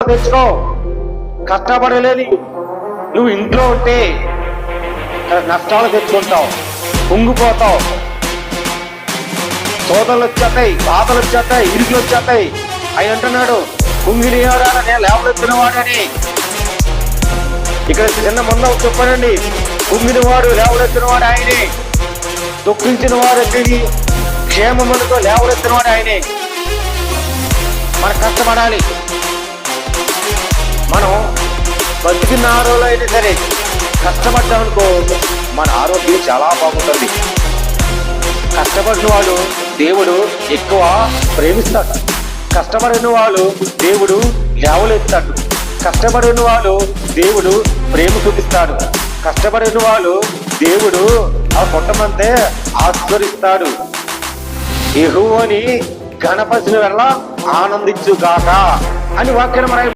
తెచ్చుకో. కష్టపడలేని నువ్వు ఇంట్లో ఉంటే నష్టాలు తెచ్చుకుంటావు, కుంగిపోతావు, సోదరులు వచ్చేస్తాయి, బాధలు వచ్చేస్తాయి, ఇరుకులు వచ్చేస్తాయి. ఆయన అంటున్నాడు కుంగినివాడా నేను లేవలెత్తినవాడని. ఇక్కడ చిన్న ముందు చెప్పానండి, కుంగినవాడు లేవలెత్తినవాడు ఆయనే, దుఃఖించిన వారికి క్షేమములతో లేవలెత్తినవాడు ఆయనే. మనం కష్టపడాలి. మనం బతికిన ఆరోగ్యం అయినా సరే కష్టపడ్డామనుకో మన ఆరోగ్యం చాలా బాగుంటుంది. కష్టపడిన వాళ్ళు దేవుడు ఎక్కువ ప్రేమిస్తాడు. కష్టపడిన వాళ్ళు దేవుడు లేవలెత్తాడు. కష్టపడిన వాళ్ళు దేవుడు ప్రేమ చూపిస్తాడు. కష్టపడిన వాళ్ళు దేవుడు ఆ కుటుంబంతే ఆస్వరిస్తాడు. యెహోవాని గణపతిని వల్ల ఆనందించుగాక అని వాక్యం